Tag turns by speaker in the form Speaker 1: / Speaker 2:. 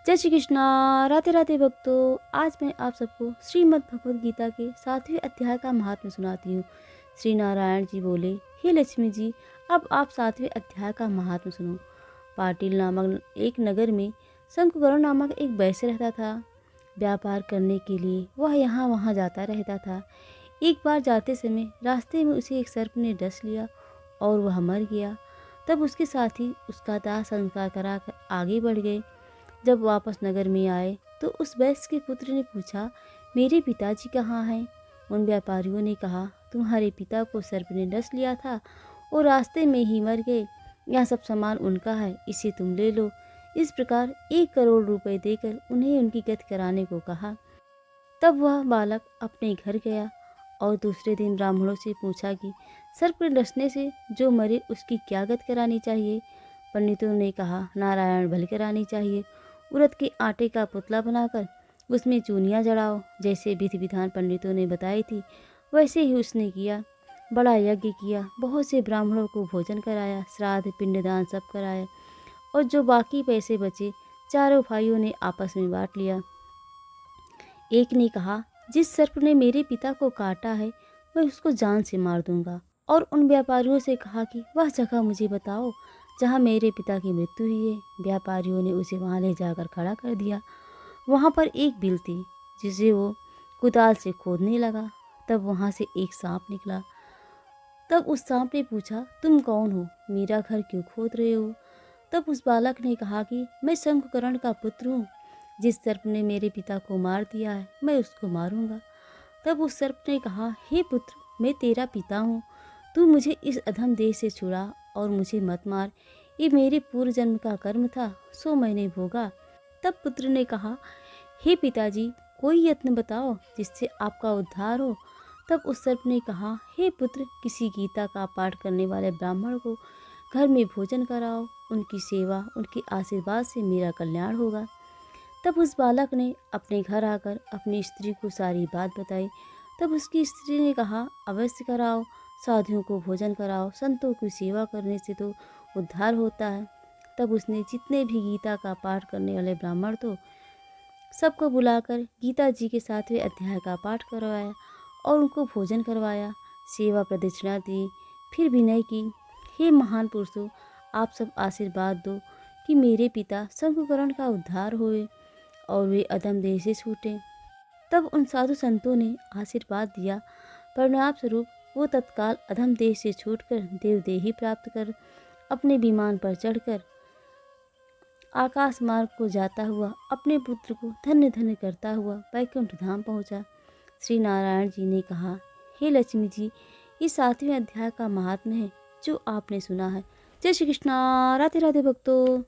Speaker 1: जय श्री कृष्णा। राधे राधे भक्तों, आज मैं आप सबको श्रीमद् भगवद गीता के 7वें अध्याय का महात्म्य सुनाती हूँ। श्री नारायण जी बोले, हे लक्ष्मी जी, अब आप 7वें अध्याय का महात्म्य सुनो। पाटिल नामक एक नगर में शंकुकर्ण नामक एक वैश्य रहता था। व्यापार करने के लिए वह यहाँ वहाँ जाता रहता था। एक बार जाते समय रास्ते में उसे एक सर्प ने डस लिया और वह मर गया। तब उसके साथी उसका दाह संस्कार कराकर आगे बढ़ गए। जब वापस नगर में आए तो उस वैश्य के पुत्र ने पूछा, मेरे पिताजी कहाँ हैं? उन व्यापारियों ने कहा, तुम्हारे पिता को सर्प ने डस लिया था और रास्ते में ही मर गए। यह सब सामान उनका है, इसे तुम ले लो। इस प्रकार 1 करोड़ रुपए देकर उन्हें उनकी गति कराने को कहा। तब वह बालक अपने घर गया और दूसरे दिन ब्राह्मणों से पूछा कि सर्प के डसने से जो मरे उसकी क्या गति करानी चाहिए? पंडितों ने कहा, नारायण भली करानी चाहिए। उड़द के आटे का पुतला बनाकर उसमें चूनियाँ जड़ाओ। जैसे विधि विधान पंडितों ने बताई थी वैसे ही उसने किया। बड़ा यज्ञ किया, बहुत से ब्राह्मणों को भोजन कराया, श्राद्ध पिंडदान सब कराया और जो बाकी पैसे बचे चारों भाइयों ने आपस में बांट लिया। एक ने कहा, जिस सर्प ने मेरे पिता को काटा है मैं उसको जान से मार दूंगा। और उन व्यापारियों से कहा कि वह जगह मुझे बताओ जहाँ मेरे पिता की मृत्यु हुई है। व्यापारियों ने उसे वहाँ ले जाकर खड़ा कर दिया। वहाँ पर एक बिल थी जिसे वो कुदाल से खोदने लगा। तब वहाँ से एक सांप निकला। तब उस सांप ने पूछा, तुम कौन हो? मेरा घर क्यों खोद रहे हो? तब उस बालक ने कहा कि मैं शंकुकर्ण का पुत्र हूँ। जिस सर्प ने मेरे पिता को मार दिया है मैं उसको मारूंगा। तब उस सर्प ने कहा, हे पुत्र, मैं तेरा पिता हूँ। तू मुझे इस अधम देह से छुड़ा और मुझे मत मार। ये मेरे पूर्व जन्म का कर्म था, सो मैंने भोगा। तब पुत्र ने कहा, हे पिताजी, कोई यत्न बताओ जिससे आपका उद्धार हो। तब उस सर्प ने कहा, हे पुत्र, किसी गीता का पाठ करने वाले ब्राह्मण को घर में भोजन कराओ। उनकी सेवा, उनके आशीर्वाद से मेरा कल्याण होगा। तब उस बालक ने अपने घर आकर अपनी स्त्री को सारी बात बताई। तब उसकी स्त्री ने कहा, अवश्य कराओ, साधुओं को भोजन कराओ, संतों की सेवा करने से तो उद्धार होता है। तब उसने जितने भी गीता का पाठ करने वाले ब्राह्मण तो सबको बुलाकर गीता जी के 7वें अध्याय का पाठ करवाया और उनको भोजन करवाया, सेवा प्रदक्षिणा दी। फिर विनय की, हे महान पुरुषों, आप सब आशीर्वाद दो कि मेरे पिता शंकुकर्ण का उद्धार होए और वे अधम देह से छूटे। तब उन साधु संतों ने आशीर्वाद दिया। परिणाम स्वरूप वो तत्काल अधम देह से छूटकर देवदेही प्राप्त कर अपने विमान पर चढ़कर आकाश मार्ग को जाता हुआ अपने पुत्र को धन्य धन्य करता हुआ वैकुंठ धाम पहुंचा। श्री नारायण जी ने कहा, हे लक्ष्मी जी, ये 7वें अध्याय का महात्म्य है जो आपने सुना है। जय श्री कृष्णा। राधे राधे भक्तों।